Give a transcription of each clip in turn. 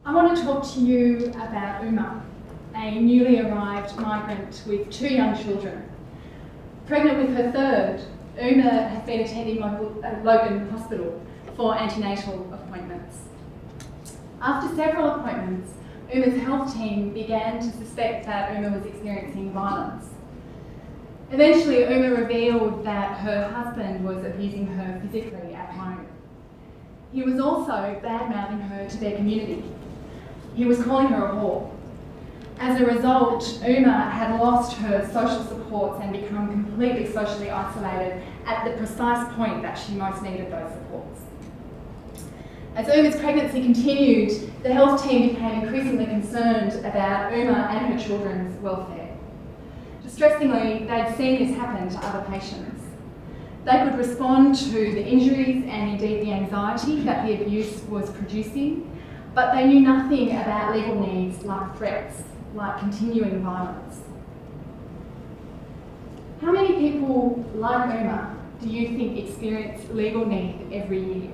I want to talk to you about Uma, a newly arrived migrant with 2 young children. Pregnant with her third, Uma has been attending Logan Hospital for antenatal appointments. After several appointments, Uma's health team began to suspect that Uma was experiencing violence. Eventually, Uma revealed that her husband was abusing her physically at home. He was also bad-mouthing her to their community. He was calling her a whore. As a result, Uma had lost her social supports and become completely socially isolated at the precise point that she most needed those supports. As Uma's pregnancy continued, the health team became increasingly concerned about Uma and her children's welfare. Distressingly, they'd seen this happen to other patients. They could respond to the injuries and indeed the anxiety that the abuse was producing, but they knew nothing about legal needs like threats, like continuing violence. How many people like Uma do you think experience legal need every year?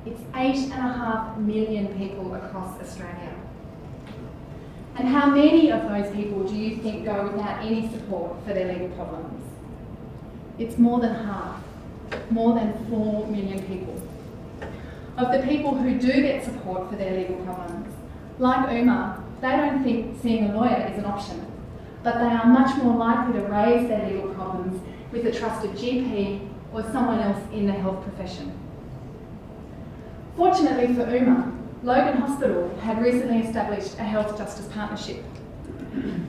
It's 8.5 million people across Australia. And how many of those people do you think go without any support for their legal problems? It's more than half, more than 4 million people. Of the people who do get support for their legal problems, like Uma, they don't think seeing a lawyer is an option, but they are much more likely to raise their legal problems with a trusted GP or someone else in the health profession. Fortunately for Uma, Logan Hospital had recently established a health justice partnership.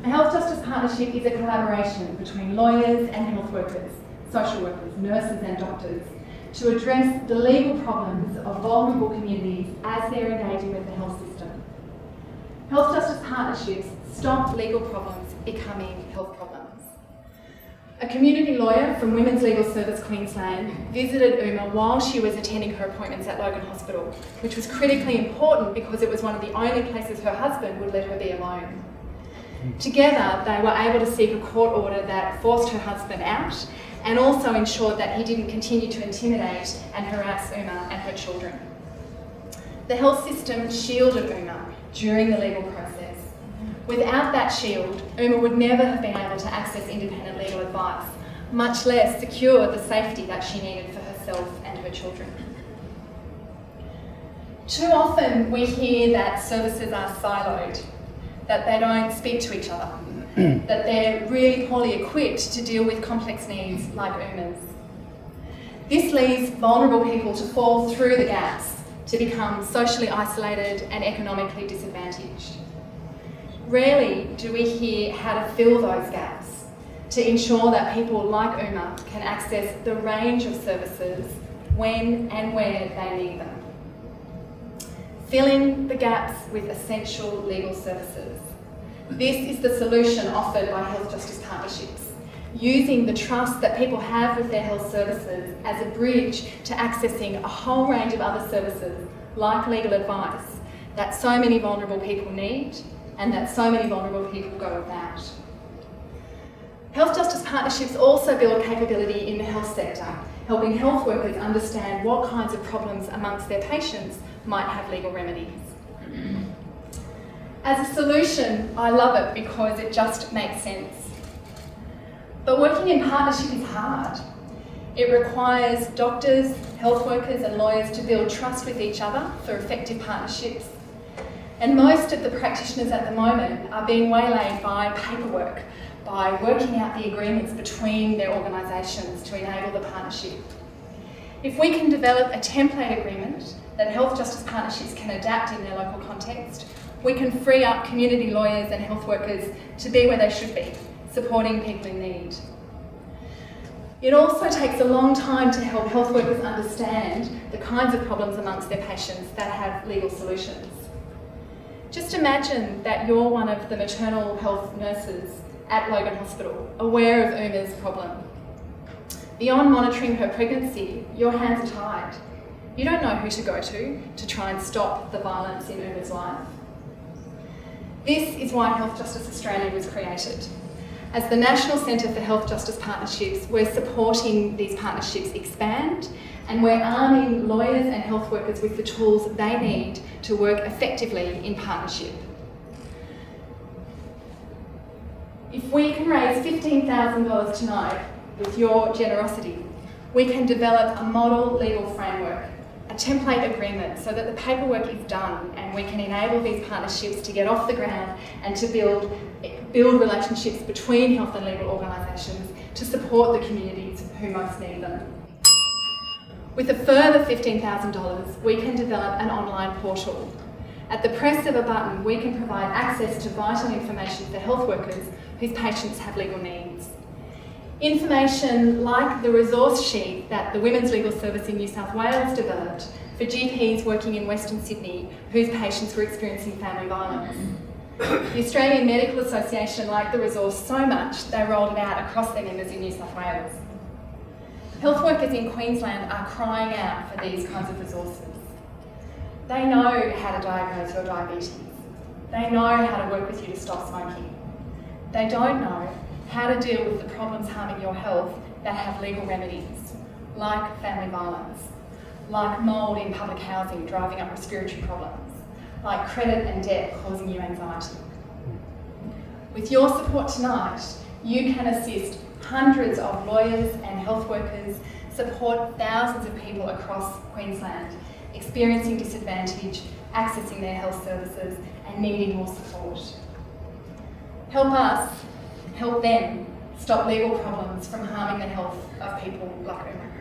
A health justice partnership is a collaboration between lawyers and health workers, social workers, nurses and doctors to address the legal problems of vulnerable communities as they're engaging with the health system. Health justice partnerships stop legal problems becoming health problems. A community lawyer from Women's Legal Service Queensland visited Uma while she was attending her appointments at Logan Hospital, which was critically important because it was one of the only places her husband would let her be alone. Together, they were able to seek a court order that forced her husband out and also ensured that he didn't continue to intimidate and harass Uma and her children. The health system shielded Uma during the legal process. Without that shield, Uma would never have been able to access independent legal advice, much less secure the safety that she needed for herself and her children. Too often we hear that services are siloed, that they don't speak to each other, that they're really poorly equipped to deal with complex needs like Uma's. This leaves vulnerable people to fall through the gaps, to become socially isolated and economically disadvantaged. Rarely do we hear how to fill those gaps to ensure that people like Uma can access the range of services when and where they need them. Filling the gaps with essential legal services. This is the solution offered by health justice partnerships, using the trust that people have with their health services as a bridge to accessing a whole range of other services like legal advice that so many vulnerable people need and that so many vulnerable people go without. Health justice partnerships also build capability in the health sector, helping health workers understand what kinds of problems amongst their patients might have legal remedies. As a solution, I love it because it just makes sense. But working in partnership is hard. It requires doctors, health workers and lawyers to build trust with each other for effective partnerships. And most of the practitioners at the moment are being waylaid by paperwork, by working out the agreements between their organisations to enable the partnership. If we can develop a template agreement that health justice partnerships can adapt in their local context, we can free up community lawyers and health workers to be where they should be, supporting people in need. It also takes a long time to help health workers understand the kinds of problems amongst their patients that have legal solutions. Just imagine that you're one of the maternal health nurses at Logan Hospital, aware of Uma's problem. Beyond monitoring her pregnancy, your hands are tied. You don't know who to go to try and stop the violence in Uma's life. This is why Health Justice Australia was created. As the National Centre for Health Justice Partnerships, we're supporting these partnerships expand and we're arming lawyers and health workers with the tools they need to work effectively in partnership. If we can raise $15,000 tonight with your generosity, we can develop a model legal framework, a template agreement, so that the paperwork is done and we can enable these partnerships to get off the ground and to build relationships between health and legal organisations to support the communities who most need them. With a further $15,000, we can develop an online portal. At the press of a button, we can provide access to vital information for health workers whose patients have legal needs. Information like the resource sheet that the Women's Legal Service in New South Wales developed for GPs working in Western Sydney whose patients were experiencing family violence. The Australian Medical Association liked the resource so much they rolled it out across their members in New South Wales. Health workers in Queensland are crying out for these kinds of resources. They know how to diagnose your diabetes. They know how to work with you to stop smoking. They don't know how to deal with the problems harming your health that have legal remedies, like family violence, like mould in public housing driving up respiratory problems, like credit and debt causing you anxiety. With your support tonight, you can assist hundreds of lawyers and health workers, support thousands of people across Queensland experiencing disadvantage, accessing their health services and needing more support. Help us help them stop legal problems from harming the health of people like Uma.